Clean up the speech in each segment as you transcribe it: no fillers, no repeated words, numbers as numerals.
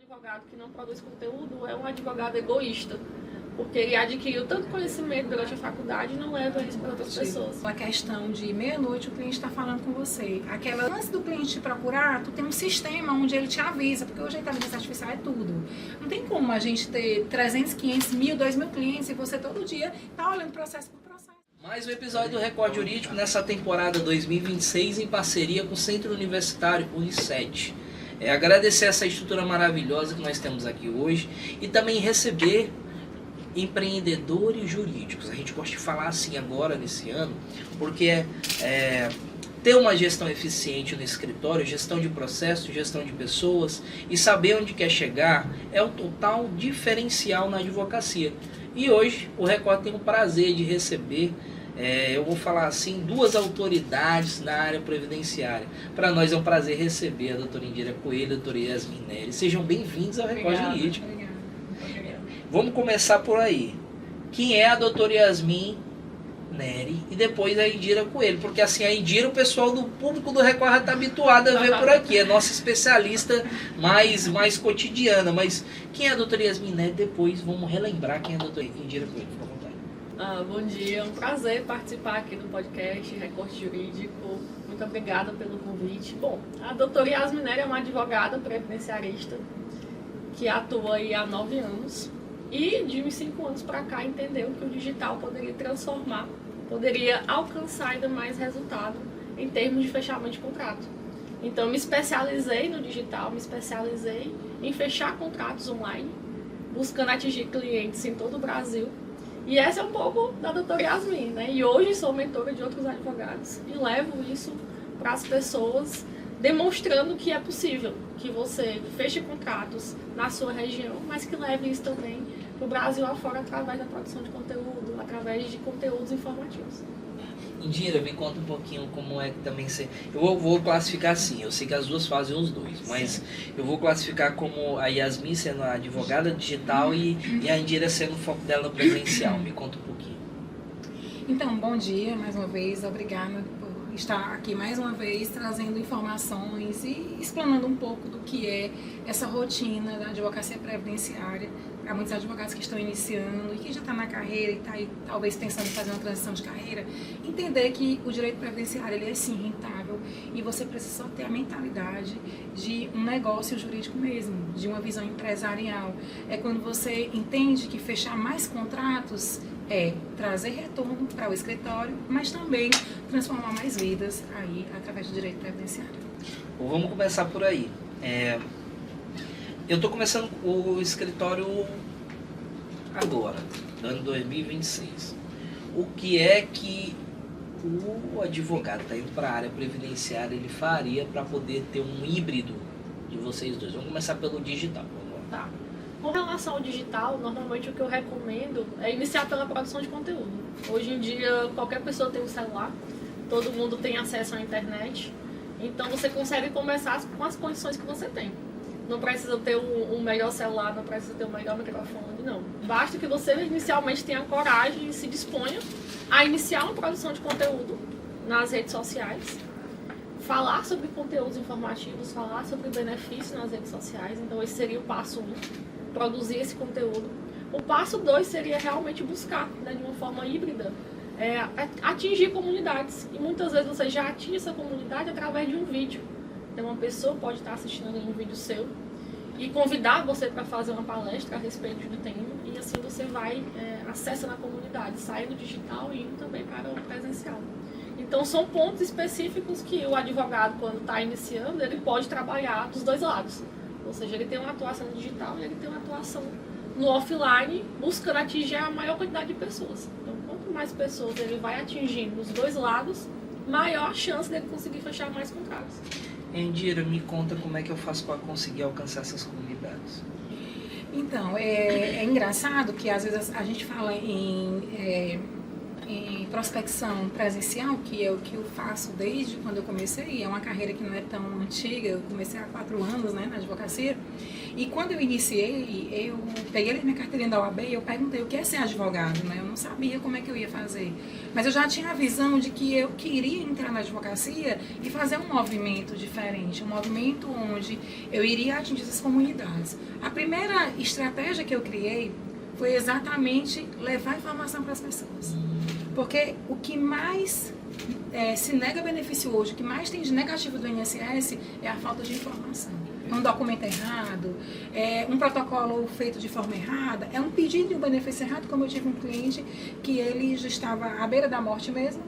advogado que não produz conteúdo é um advogado egoísta, porque ele adquiriu tanto conhecimento durante a faculdade e não leva isso para outras pessoas. A questão de meia-noite o cliente está falando com você. Antes do cliente te procurar, tu tem um sistema onde ele te avisa, porque hoje a inteligência artificial é tudo. Não tem como a gente ter 300, 500, 1.000, 2.000 clientes e você todo dia tá olhando processo por processo. Mais um episódio do Record Jurídico nessa temporada 2026 em parceria com o Centro Universitário Uniced. Agradecer essa estrutura maravilhosa que nós temos aqui hoje e também receber empreendedores jurídicos. A gente gosta de falar assim agora nesse ano, porque ter uma gestão eficiente no escritório, gestão de processos, gestão de pessoas e saber onde quer chegar é o total diferencial na advocacia. E hoje o Record tem o prazer de receber, eu vou falar assim, duas autoridades na área previdenciária. Para nós é um prazer receber a doutora Indira Coelho e a doutora Yasmin Neri. Sejam bem-vindos ao Record Jurídico. Vamos começar por aí. Quem é a doutora Yasmin Neri e depois a Indira Coelho? Porque assim, a Indira, o pessoal do público do Record já está habituado a ver por aqui. É nossa especialista mais cotidiana. Mas quem é a doutora Yasmin Neri? Depois vamos relembrar quem é a doutora Indira Coelho. Fica à vontade. Bom dia, é um prazer participar aqui do podcast Record Jurídico. Muito obrigada pelo convite. Bom, a doutora Yasmin Neri é uma advogada previdenciarista que atua aí há 9 anos. E de uns 5 anos para cá entendeu que o digital poderia transformar, poderia alcançar ainda mais resultado em termos de fechamento de contrato. Então me especializei no digital, me especializei em fechar contratos online, buscando atingir clientes em todo o Brasil. E essa é um pouco da doutora Yasmin, né? E hoje sou mentora de outros advogados e levo isso para as pessoas, demonstrando que é possível que você feche contratos na sua região, mas que leve isso também para o Brasil afora através da produção de conteúdo, através de conteúdos informativos. Indira, me conta um pouquinho como é que também você... Eu vou classificar assim, eu sei que as duas fazem os dois, mas eu vou classificar como a Yasmin sendo a advogada digital e a Indira sendo o foco dela no presencial. Me conta um pouquinho. Então, bom dia mais uma vez, obrigada por estar aqui mais uma vez trazendo informações e explanando um pouco do que é essa rotina da advocacia previdenciária para muitos advogados que estão iniciando e que já estão na carreira e está aí talvez pensando em fazer uma transição de carreira, entender que o direito previdenciário ele é sim rentável e você precisa só ter a mentalidade de um negócio jurídico mesmo, de uma visão empresarial. É quando você entende que fechar mais contratos é trazer retorno para o escritório, mas também transformar mais vidas aí através do direito previdenciário. Bom, vamos começar por aí. Eu estou começando o escritório agora, ano 2026. O que é que o advogado está indo para a área previdenciária, ele faria para poder ter um híbrido de vocês dois? Vamos começar pelo digital. Vamos lá. Tá. Com relação ao digital, normalmente o que eu recomendo é iniciar pela produção de conteúdo. Hoje em dia, qualquer pessoa tem um celular, todo mundo tem acesso à internet, então você consegue começar com as condições que você tem. Não precisa ter um melhor celular, não precisa ter um melhor microfone, não. Basta que você inicialmente tenha coragem e se disponha a iniciar uma produção de conteúdo nas redes sociais, falar sobre conteúdos informativos, falar sobre benefícios nas redes sociais. Então esse seria o passo 1, produzir esse conteúdo. O passo 2 seria realmente buscar, né, de uma forma híbrida, atingir comunidades. E muitas vezes você já atinge essa comunidade através de um vídeo. Então uma pessoa pode estar assistindo um vídeo seu e convidar você para fazer uma palestra a respeito do tema, e assim você vai acessando a comunidade, saindo do digital e indo também para o presencial. Então são pontos específicos que o advogado, quando está iniciando, ele pode trabalhar dos dois lados. Ou seja, ele tem uma atuação no digital e ele tem uma atuação no offline, buscando atingir a maior quantidade de pessoas. Então quanto mais pessoas ele vai atingindo nos dois lados, maior a chance dele conseguir fechar mais contratos. Indira, me conta como é que eu faço para conseguir alcançar essas comunidades. Então, é engraçado que às vezes a gente fala em em prospecção presencial, que é o que eu faço desde quando eu comecei, é uma carreira que não é tão antiga, eu comecei há 4 anos, né, na advocacia, e quando eu iniciei, eu peguei minha carteirinha da OAB e eu perguntei o que é ser advogado, né, eu não sabia como é que eu ia fazer, mas eu já tinha a visão de que eu queria entrar na advocacia e fazer um movimento diferente, um movimento onde eu iria atingir essas comunidades. A primeira estratégia que eu criei foi exatamente levar informação para as pessoas. Porque o que mais se nega benefício hoje, o que mais tem de negativo do INSS é a falta de informação. É um documento errado, é um protocolo feito de forma errada, é um pedido de um benefício errado, como eu tive um cliente que ele já estava à beira da morte mesmo,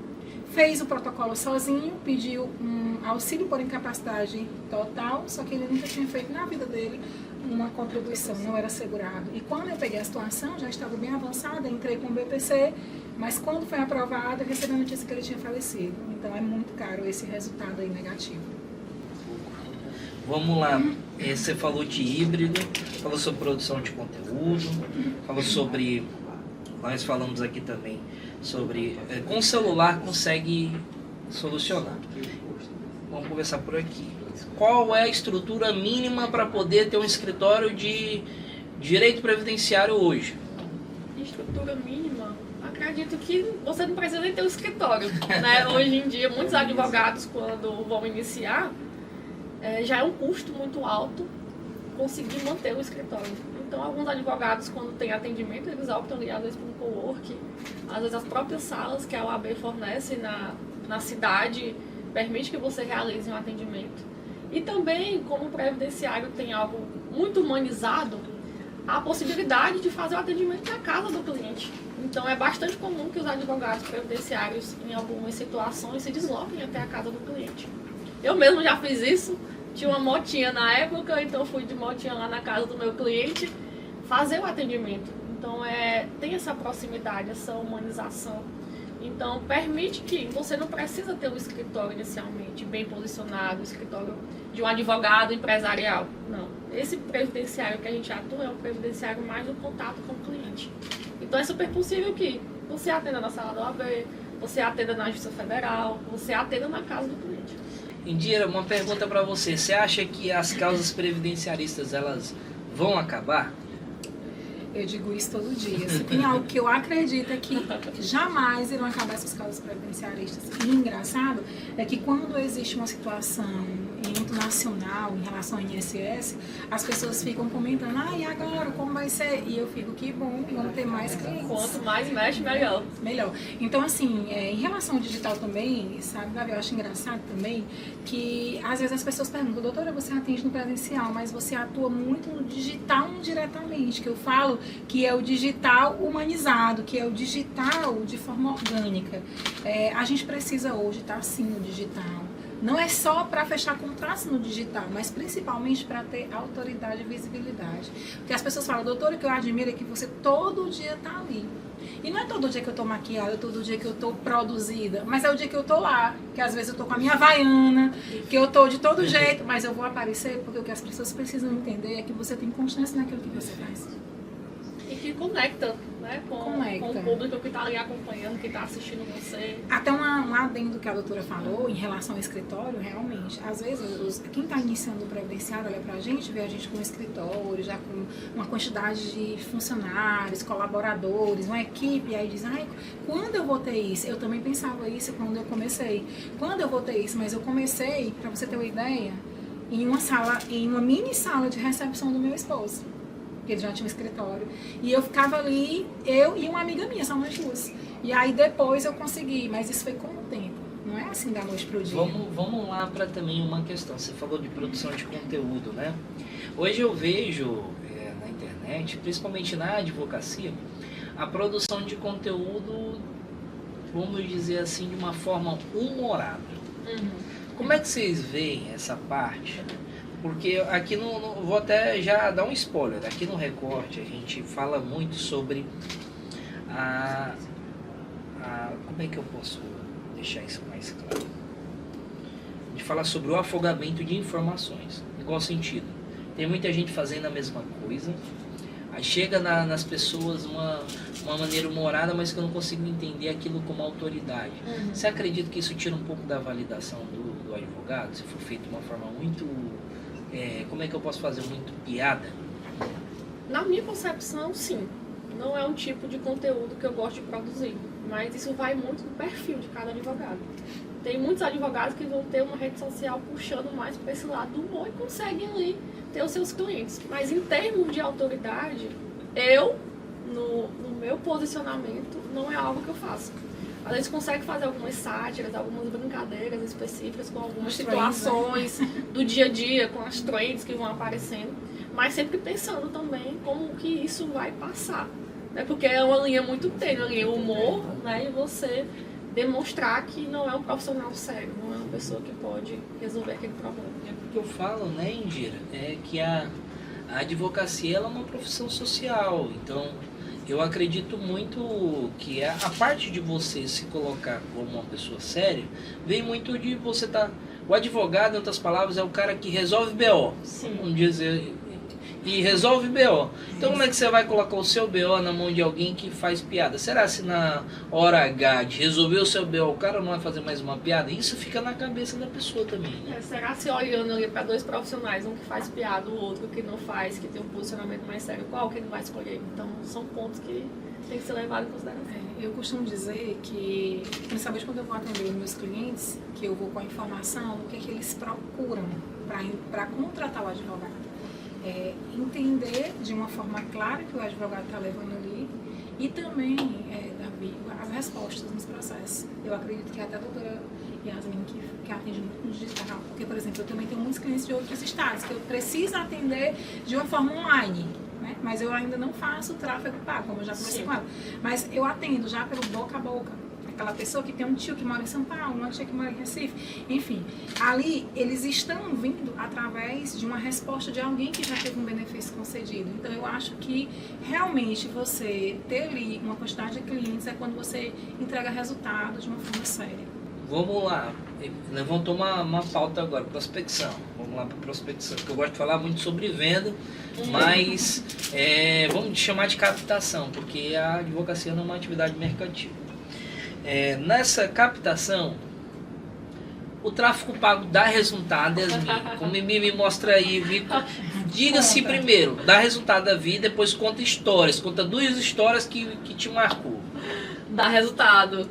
fez o protocolo sozinho, pediu um auxílio por incapacidade total, só que ele nunca tinha feito na vida dele uma contribuição, não era segurado. E quando eu peguei a situação, já estava bem avançada, entrei com o BPC, mas quando foi aprovado, eu recebi a notícia que ele tinha falecido. Então é muito caro esse resultado aí negativo. Vamos lá, você falou de híbrido, falou sobre produção de conteúdo, falou sobre, nós falamos aqui também, sobre com o celular consegue solucionar. Vamos conversar por aqui. Qual é a estrutura mínima para poder ter um escritório de direito previdenciário hoje? Estrutura mínima? Acredito que você não precisa nem ter um escritório, né? Hoje em dia, muitos advogados, quando vão iniciar, já é um custo muito alto conseguir manter o escritório. Então, alguns advogados, quando tem atendimento, eles optam ali, às vezes, por um cowork, às vezes as próprias salas que a OAB fornece na cidade permite que você realize um atendimento. E também, como o previdenciário tem algo muito humanizado, há a possibilidade de fazer o atendimento na casa do cliente. Então, é bastante comum que os advogados previdenciários, em algumas situações, se desloquem até a casa do cliente. Eu mesmo já fiz isso, tinha uma motinha na época, então fui de motinha lá na casa do meu cliente fazer o atendimento. Então, tem essa proximidade, essa humanização. Então, permite que você não precisa ter um escritório inicialmente bem posicionado, um escritório de um advogado empresarial. Não. Esse previdenciário que a gente atua é um previdenciário mais do contato com o cliente. Então, é super possível que você atenda na sala da OAB, você atenda na Justiça Federal, você atenda na casa do cliente. Indira, uma pergunta para você. Você acha que as causas previdenciaristas, elas vão acabar? Eu digo isso todo dia. Se tem algo que eu acredito é que jamais irão acabar essas causas previdenciaristas. E engraçado é que quando existe uma situação em âmbito nacional em relação ao INSS, as pessoas ficam comentando, e agora, como vai ser? E eu fico, que bom, vamos ter mais clientes. Quanto mais mexe, melhor. Melhor. Então, assim, em relação ao digital também, sabe, Davi, eu acho engraçado também que às vezes as pessoas perguntam, doutora, você atende no presencial, mas você atua muito no digital indiretamente, que eu falo que é o digital humanizado, que é o digital de forma orgânica. A gente precisa hoje estar sim no digital. Não é só para fechar contratos no digital, mas principalmente para ter autoridade e visibilidade. Porque as pessoas falam, doutora, que eu admiro é que você todo dia está ali. E não é todo dia que eu estou maquiada, todo dia que eu estou produzida, mas é o dia que eu estou lá, que às vezes eu estou com a minha havaiana, que eu estou de todo jeito, mas eu vou aparecer porque o que as pessoas precisam entender é que você tem constância naquilo que você faz. E que conecta, né, com o público que está ali acompanhando, que está assistindo você. Até um adendo que a doutora falou em relação ao escritório, realmente, às vezes quem está iniciando o previdenciário olha pra gente, vê a gente com um escritório, já com uma quantidade de funcionários, colaboradores, uma equipe, e aí diz, quando eu vou ter isso? Eu também pensava isso quando eu comecei. Quando eu vou ter isso? Mas eu comecei, para você ter uma ideia, em uma mini sala de recepção do meu esposo. Porque ele já tinha um escritório. E eu ficava ali, eu e uma amiga minha, só nós duas. E aí depois eu consegui, mas isso foi com o tempo. Não é assim da noite pro dia. Vamos lá para também uma questão. Você falou de produção de conteúdo, né? Hoje eu vejo na internet, principalmente na advocacia, a produção de conteúdo, vamos dizer assim, de uma forma humorada. Como é que vocês veem essa parte? Porque aqui vou até já dar um spoiler, aqui no Recorte a gente fala muito sobre como é que eu posso deixar isso mais claro? A gente fala sobre o afogamento de informações. Em qual sentido? Tem muita gente fazendo a mesma coisa, Aí chega nas pessoas uma maneira humorada, mas que eu não consigo entender aquilo como autoridade. Você acredita que isso tira um pouco da validação do advogado? Se for feito de uma forma muito... como é que eu posso fazer? Muito piada? Na minha concepção, sim. Não é um tipo de conteúdo que eu gosto de produzir. Mas isso vai muito do perfil de cada advogado. Tem muitos advogados que vão ter uma rede social puxando mais para esse lado do humor e conseguem ali ter os seus clientes. Mas em termos de autoridade, no meu posicionamento, não é algo que eu faço. Às vezes consegue fazer algumas sátiras, algumas brincadeiras específicas com algumas situações do dia a dia, com as trends que vão aparecendo, mas sempre pensando também como que isso vai passar. Né? Porque é uma linha muito tênue, a linha humor, né? E você demonstrar que não é um profissional sério, não é uma pessoa que pode resolver aquele problema. É porque eu falo, né, Indira, que a advocacia ela é uma profissão social, então eu acredito muito que a parte de você se colocar como uma pessoa séria vem muito de você estar... O advogado, em outras palavras, é o cara que resolve BO. Sim. Vamos dizer... E resolve BO. Então como é que você vai colocar o seu BO na mão de alguém que faz piada? Será se na hora H de resolver o seu BO o cara não vai fazer mais uma piada? Isso fica na cabeça da pessoa também, né? Será se olhando ali para dois profissionais, um que faz piada, o outro que não faz, que tem um posicionamento mais sério, qual que ele vai escolher? Então são pontos que tem que ser levados em consideração. Eu costumo dizer que, principalmente quando eu vou atender os meus clientes, que eu vou com a informação, o que é que eles procuram para contratar o advogado. Entender de uma forma clara que o advogado está levando ali e também, Davi, as respostas nos processos. Eu acredito que até a doutora Yasmin, que atende muito no digital, porque, por exemplo, eu também tenho muitos clientes de outros estados que eu preciso atender de uma forma online, né? Mas eu ainda não faço tráfego pago, como eu já conversei com ela. Mas eu atendo já pelo boca a boca. Aquela pessoa que tem um tio que mora em São Paulo, uma tia que mora em Recife, enfim. Ali, eles estão vindo através de uma resposta de alguém que já teve um benefício concedido. Então, eu acho que realmente você ter ali uma quantidade de clientes é quando você entrega resultado de uma forma séria. Vamos lá, levantou uma pauta agora, prospecção. Vamos lá para prospecção, porque eu gosto de falar muito sobre venda, mas vamos chamar de captação, porque a advocacia não é uma atividade mercantil. Nessa captação, o tráfego pago dá resultado, Yasmin. Como me mostra aí, Vico. Diga-se primeiro, dá resultado a vida, depois conta histórias. Conta 2 histórias que te marcou. Dá resultado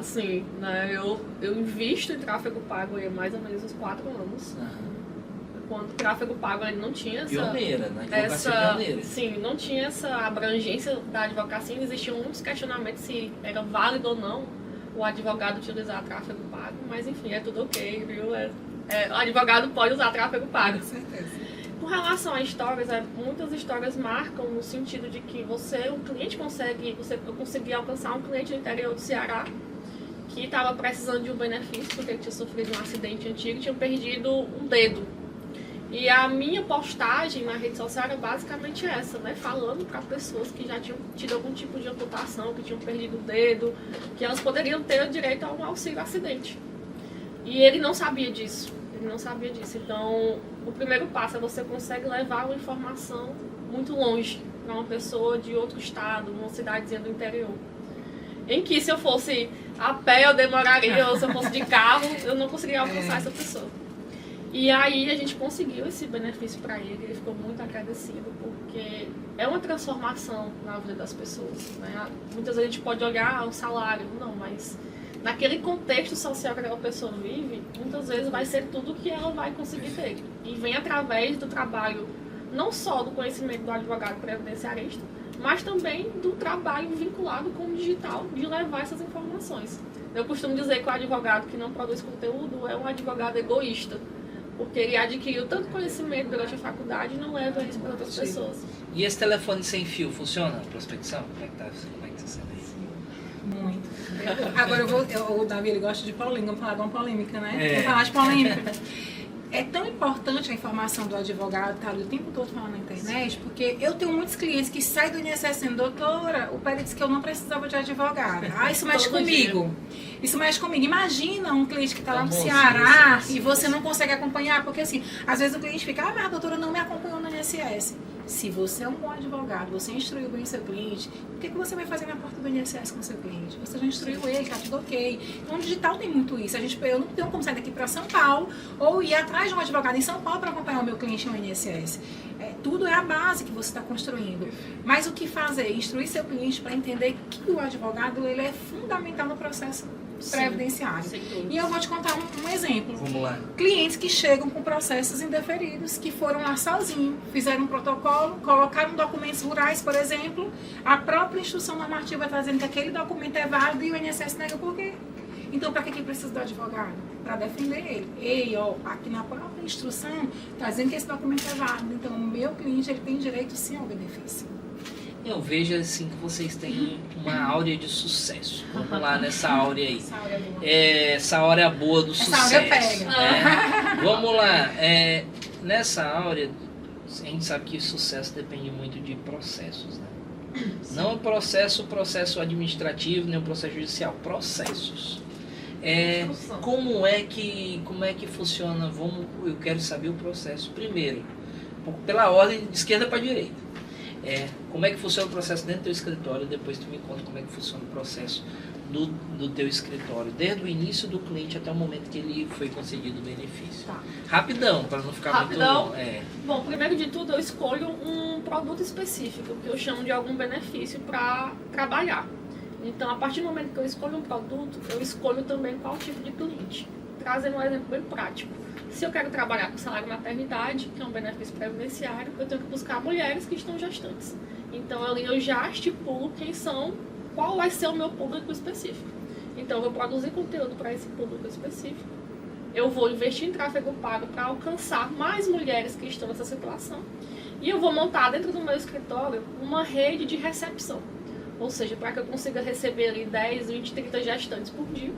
sim. Né? Eu invisto em tráfego pago há mais ou menos uns 4 anos. Quando o tráfego pago ainda não tinha pioneira, né? Pioneira. Sim, não tinha essa abrangência da advocacia, existiam muitos questionamentos se era válido ou não o advogado utilizar tráfego pago, mas enfim, é tudo ok, viu? O advogado pode usar tráfego pago. Com certeza. Com relação a histórias, muitas histórias marcam no sentido de que eu consegui alcançar um cliente no interior do Ceará que estava precisando de um benefício, porque ele tinha sofrido um acidente antigo e tinha perdido um dedo. E a minha postagem na rede social era basicamente essa, né? Falando para pessoas que já tinham tido algum tipo de amputação, que tinham perdido o dedo, que elas poderiam ter o direito a um auxílio acidente. E ele não sabia disso. Então, o primeiro passo é você consegue levar uma informação muito longe para uma pessoa de outro estado, numa cidadezinha do interior. Em que se eu fosse a pé eu demoraria, ou se eu fosse de carro, eu não conseguiria alcançar essa pessoa. E aí a gente conseguiu esse benefício para ele ficou muito agradecido, porque é uma transformação na vida das pessoas, né? Muitas vezes a gente pode olhar o salário, não, mas naquele contexto social que aquela pessoa vive, muitas vezes vai ser tudo que ela vai conseguir ter. E vem através do trabalho, não só do conhecimento do advogado previdenciarista, mas também do trabalho vinculado com o digital, de levar essas informações. Eu costumo dizer que o advogado que não produz conteúdo é um advogado egoísta, porque ele adquiriu tanto conhecimento durante a faculdade e não leva isso para outras pessoas. E esse telefone sem fio funciona na prospecção? Como é que tá sendo isso? Muito. Agora o Davi, ele gosta de polêmica, vamos falar de uma polêmica, né? Vamos falar de polêmica. É tão importante a informação do advogado estar o tempo todo falando na internet, porque eu tenho muitos clientes que saem do INSS dizendo, doutora, o Pérez disse que eu não precisava de advogado. Isso mexe comigo. Isso mexe comigo. Imagina um cliente que está lá no Ceará e você não consegue acompanhar, porque assim, às vezes o cliente fica, mas a doutora não me acompanhou no INSS. Se você é um bom advogado, você instruiu bem seu cliente, o que você vai fazer na porta do INSS com seu cliente? Você já instruiu ele, tá tudo ok. Então, o digital tem muito isso. Eu não tenho como sair daqui para São Paulo ou ir atrás de um advogado em São Paulo para acompanhar o meu cliente no INSS. Tudo é a base que você está construindo. Mas o que fazer? Instruir seu cliente para entender que o advogado ele é fundamental no processo previdenciário. E eu vou te contar um exemplo. Vamos lá. Clientes que chegam com processos indeferidos, que foram lá sozinhos, fizeram um protocolo, colocaram documentos rurais, por exemplo, a própria instrução normativa está dizendo que aquele documento é válido e o INSS nega por quê? Então, para que precisa do advogado? Para defender ele. Ei, ó, aqui na própria instrução está dizendo que esse documento é válido. Então, o meu cliente ele tem direito sim ao benefício. Eu vejo assim que vocês têm uma áurea de sucesso. Vamos lá nessa áurea aí. Essa áurea é boa. Essa áurea boa do sucesso. Essa áurea pega. Vamos lá. Nessa áurea, a gente sabe que sucesso depende muito de processos, né? Não o processo administrativo, nem o processo judicial. Processos. Como é que funciona? Eu quero saber o processo. Primeiro, pela ordem de esquerda para direita. Como é que funciona o processo dentro do teu escritório, depois tu me conta como é que funciona o processo do teu escritório, desde o início do cliente até o momento que ele foi concedido o benefício. Tá. Rapidão, para não ficar Rapidão. muito... Bom, primeiro de tudo eu escolho um produto específico, que eu chamo de algum benefício para trabalhar. Então, a partir do momento que eu escolho um produto, eu escolho também qual tipo de cliente. Trazendo um exemplo bem prático. Se eu quero trabalhar com salário maternidade, que é um benefício previdenciário, eu tenho que buscar mulheres que estão gestantes. Então, ali eu já estipulo qual vai ser o meu público específico. Então, eu vou produzir conteúdo para esse público específico. Eu vou investir em tráfego pago para alcançar mais mulheres que estão nessa situação. E eu vou montar dentro do meu escritório uma rede de recepção. Ou seja, para que eu consiga receber ali 10, 20, 30 gestantes por dia.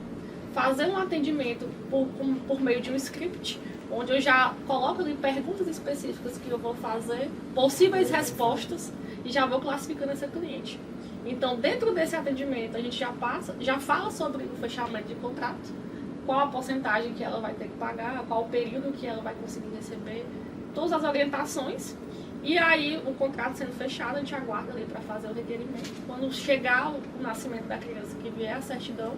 Fazer um atendimento por meio de um script, onde eu já coloco ali perguntas específicas que eu vou fazer, possíveis respostas, e já vou classificando essa cliente. Então, dentro desse atendimento, a gente já fala sobre o fechamento de contrato, qual a porcentagem que ela vai ter que pagar, qual o período que ela vai conseguir receber, todas as orientações. E aí, o contrato sendo fechado, a gente aguarda ali para fazer o requerimento. Quando chegar o nascimento da criança, que vier a certidão,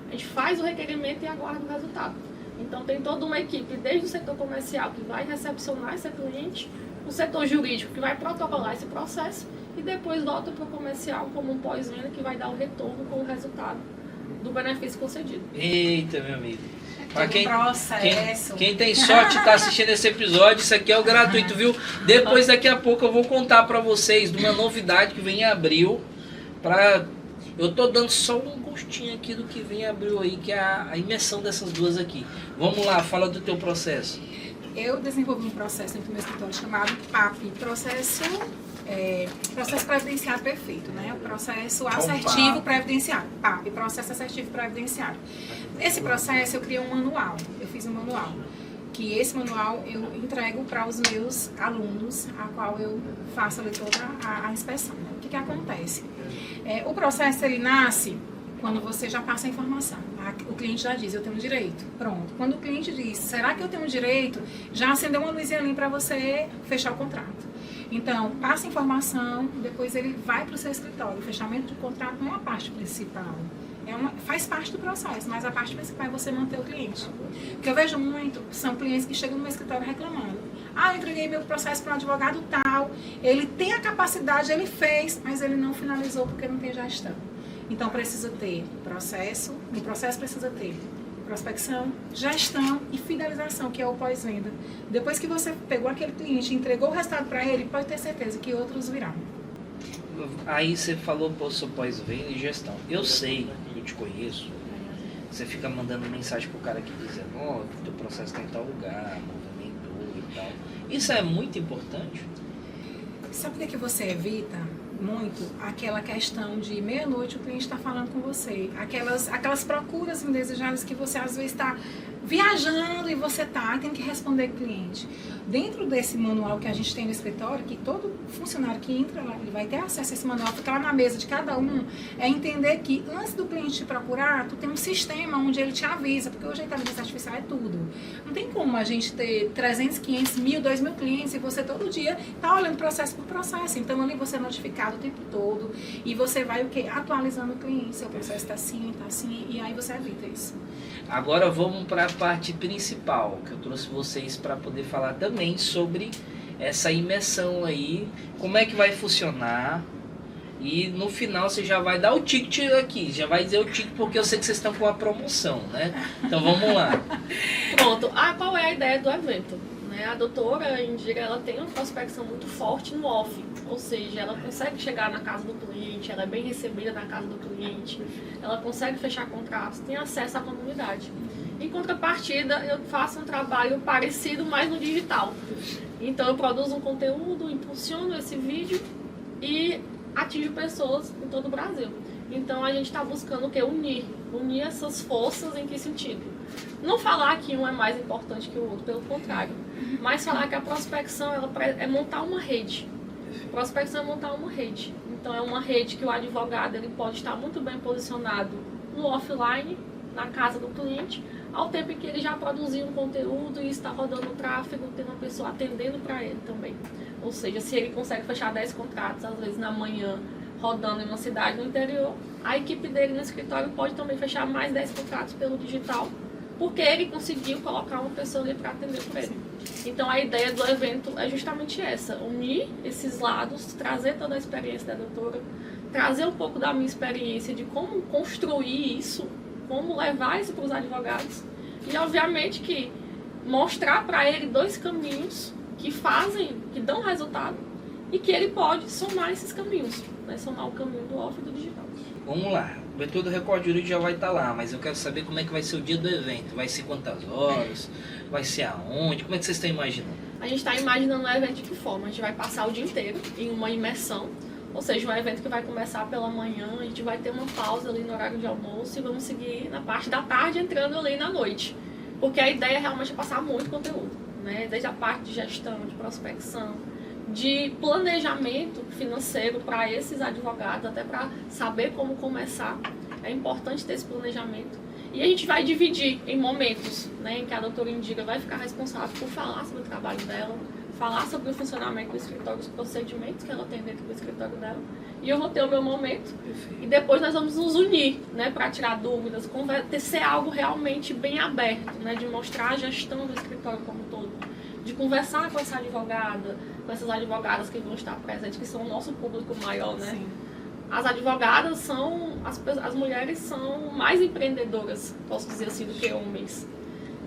a gente faz o requerimento e aguarda o resultado. Então, tem toda uma equipe, desde o setor comercial, que vai recepcionar essa cliente, o setor jurídico, que vai protocolar esse processo, e depois volta para o comercial como um pós-venda, que vai dar o retorno com o resultado do benefício concedido. Eita, meu amigo. Pra Processo. Quem tem sorte de estar assistindo esse episódio, isso aqui é o gratuito, viu? Depois, daqui a pouco, eu vou contar para vocês de uma novidade que vem em abril. Eu tô dando só um gostinho aqui do que vem em abril aí, que é a imersão dessas duas aqui. Vamos lá, fala do teu processo. Eu desenvolvi um processo dentro do meu escritório chamado PAP, processo previdenciário perfeito, né? O processo assertivo previdenciário, PAP, processo assertivo previdenciário. Esse processo eu criei um manual, eu fiz um manual, que esse manual eu entrego para os meus alunos, a qual eu faço ali toda a inspeção. Né? O que acontece? O processo ele nasce quando você já passa a informação. O cliente já diz, eu tenho direito. Pronto. Quando o cliente diz, será que eu tenho direito? Já acendeu uma luzinha ali para você fechar o contrato. Então, passa a informação, depois ele vai para o seu escritório. O fechamento de contrato não é a parte principal. Faz parte do processo, mas a parte principal é você manter o cliente. O que eu vejo muito são clientes que chegam no meu escritório reclamando. Eu entreguei meu processo para um advogado tal, ele tem a capacidade, ele fez, mas ele não finalizou porque não tem gestão. Então, precisa ter processo, no processo precisa ter prospecção, gestão e fidelização, que é o pós-venda. Depois que você pegou aquele cliente e entregou o resultado para ele, pode ter certeza que outros virão. Aí você falou sobre pós-venda e gestão. Eu sei, eu te conheço, você fica mandando mensagem pro cara aqui dizendo, teu processo está em tal lugar, movimentou e tal. Isso é muito importante. Sabe o que você evita muito? Aquela questão de meia-noite o cliente está falando com você. Aquelas procuras indesejáveis que você às vezes está viajando e você tem que responder cliente. dentro desse manual que a gente tem no escritório, que todo funcionário que entra lá, ele vai ter acesso a esse manual, fica lá na mesa de cada um, é entender que antes do cliente te procurar, tu tem um sistema onde ele te avisa, porque hoje a inteligência artificial é tudo. Não tem como a gente ter 300, 500, 1.000, 2.000 clientes e você todo dia tá olhando processo por processo. Então ali você é notificado o tempo todo e você vai o quê? Atualizando o cliente, seu processo tá assim, e aí você evita isso. Agora vamos para a parte principal, que eu trouxe vocês para poder falar também sobre essa imersão aí, como é que vai funcionar. E no final você já vai dar o ticket aqui, já vai dizer o ticket porque eu sei que vocês estão com a promoção, né? Então vamos lá. Pronto. Qual é a ideia do evento? A doutora Indira, ela tem uma prospecção muito forte no off, ou seja, ela consegue chegar na casa do cliente, ela é bem recebida na casa do cliente, ela consegue fechar contratos, tem acesso à comunidade. Em contrapartida, eu faço um trabalho parecido, mas no digital. Então eu produzo um conteúdo, impulsiono esse vídeo e atinjo pessoas em todo o Brasil. Então a gente está buscando o quê? Unir essas forças. Em que sentido? Não falar que um é mais importante que o outro, pelo contrário. Mas falar que a prospecção é montar uma rede. Prospecção é montar uma rede. Então é uma rede que o advogado ele pode estar muito bem posicionado no offline, na casa do cliente, ao tempo em que ele já produziu um conteúdo e está rodando o tráfego, tem uma pessoa atendendo para ele também. Ou seja, se ele consegue fechar 10 contratos, às vezes na manhã, rodando em uma cidade no interior, a equipe dele no escritório pode também fechar mais 10 contratos pelo digital, porque ele conseguiu colocar uma pessoa ali para atender por ele. Então a ideia do evento é justamente essa, unir esses lados, trazer toda a experiência da doutora, trazer um pouco da minha experiência de como construir isso, como levar isso para os advogados e obviamente que mostrar para ele 2 caminhos que dão resultado e que ele pode somar esses caminhos, né? Somar o caminho do off e do digital. Vamos lá, o vetor do recorde jurídico já vai estar lá, mas eu quero saber como é que vai ser o dia do evento. Vai ser quantas horas? Vai ser aonde? Como é que vocês estão imaginando? A gente está imaginando o evento de que forma? A gente vai passar o dia inteiro em uma imersão, ou seja, um evento que vai começar pela manhã, a gente vai ter uma pausa ali no horário de almoço e vamos seguir na parte da tarde entrando ali na noite. Porque a ideia realmente é passar muito conteúdo, né? Desde a parte de gestão, de prospecção, de planejamento financeiro para esses advogados, até para saber como começar. É importante ter esse planejamento. E a gente vai dividir em momentos, né, em que a doutora Indira vai ficar responsável por falar sobre o trabalho dela, falar sobre o funcionamento do escritório, os procedimentos que ela tem dentro do escritório dela. E eu vou ter o meu momento. E depois nós vamos nos unir, né, para tirar dúvidas, ser algo realmente bem aberto, né, de mostrar a gestão do escritório como um todo, de conversar com essa advogada, com essas advogadas que vão estar presentes, que são o nosso público maior, né? Sim. As advogadas as mulheres são mais empreendedoras, posso dizer assim, do que homens.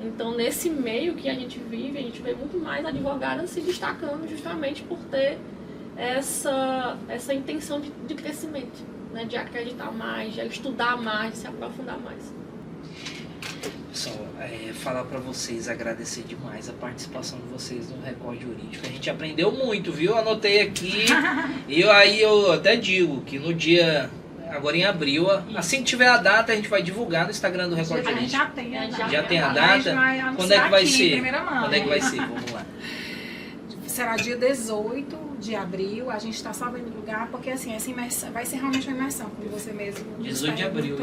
Então, nesse meio que a gente vive, a gente vê muito mais advogadas se destacando justamente por ter essa intenção de crescimento, né? De acreditar mais, de estudar mais, de se aprofundar mais. Pessoal, falar para vocês, agradecer demais a participação de vocês no Recorde Jurídico. A gente aprendeu muito, viu? Anotei aqui. eu até digo que no dia, agora em abril, assim que tiver a data, a gente vai divulgar no Instagram do Recorde Jurídico. A gente já tem a data. Já tem a data? Quando é que vai ser? Quando é que vai ser? Vamos lá. Será dia 18 de abril, a gente está só vendo lugar, porque assim, essa imersão vai ser realmente uma imersão, como você mesmo 18 de abril,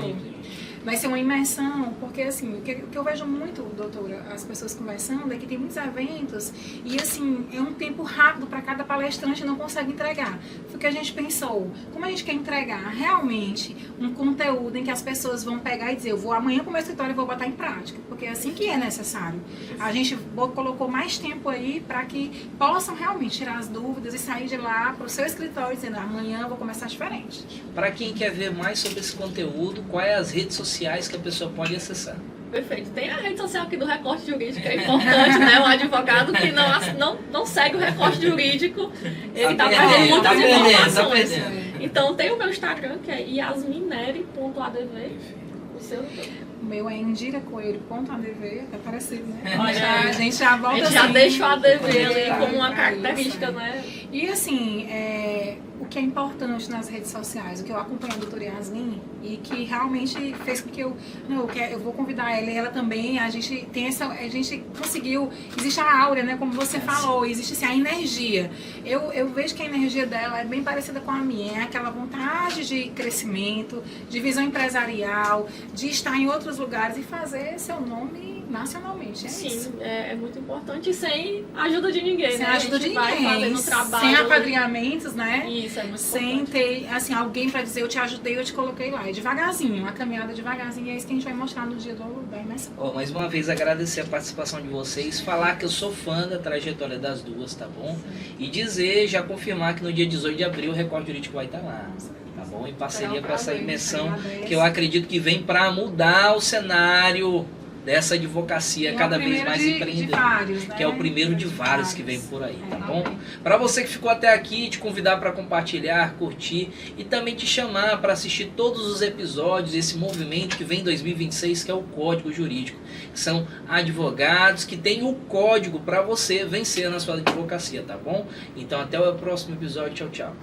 vai ser uma imersão, porque assim, o que eu vejo muito, doutora, as pessoas conversando, é que tem muitos eventos e assim, é um tempo rápido para cada palestrante e não consegue entregar. Foi o que a gente pensou, como a gente quer entregar realmente um conteúdo em que as pessoas vão pegar e dizer, eu vou amanhã para o meu escritório e vou botar em prática, porque é assim que é necessário. A gente colocou mais tempo aí para que possam realmente tirar as dúvidas e sair de lá para o seu escritório dizendo, amanhã eu vou começar diferente. Para quem quer ver mais sobre esse conteúdo, quais as redes sociais que a pessoa pode acessar? Perfeito. Tem a rede social aqui do Recorte Jurídico, que é importante, né? Um advogado que não segue o Recorte Jurídico, ele está perdendo muitas informações. Então tem o meu Instagram, que é yasmineri.adv. O seu? O meu é indiracoelho.adv, tá parecido, né? Olha, a gente já volta a gente já deixa o ADV ali como uma característica, né? E assim, o que é importante nas redes sociais, o que eu acompanho a doutora Yasmin e que realmente fez com que eu vou convidar ela e ela também, a gente conseguiu, existe a áurea, né, como você falou, existe assim, a energia. Eu vejo que a energia dela é bem parecida com a minha, é aquela vontade de crescimento, de visão empresarial, de estar em outros lugares e fazer seu nome nacionalmente, Sim, isso. é muito importante e sem a ajuda de ninguém, Sem né? a ajuda de vai ninguém, fazendo trabalho, sem apadrinhamentos, né? Isso, é muito Sem importante. ter, assim, alguém para dizer eu te ajudei, eu te coloquei lá. É devagarzinho, uma caminhada devagarzinho, é isso que a gente vai mostrar no dia da imersão. Mais uma vez agradecer a participação de vocês, falar que eu sou fã da trajetória das duas, tá bom? E dizer, já confirmar que no dia 18 de abril o Recorde Jurídico vai estar lá, tá bom? Em parceria com essa imersão, que eu acredito que vem para mudar o cenário dessa advocacia cada vez mais empreendedora, né? que é o primeiro de vários que vem por aí, tá bom? Para você que ficou até aqui, te convidar para compartilhar, curtir e também te chamar para assistir todos os episódios desse movimento que vem em 2026, que é o Código Jurídico, que são advogados que têm o código para você vencer na sua advocacia, tá bom? Então até o próximo episódio, tchau, tchau.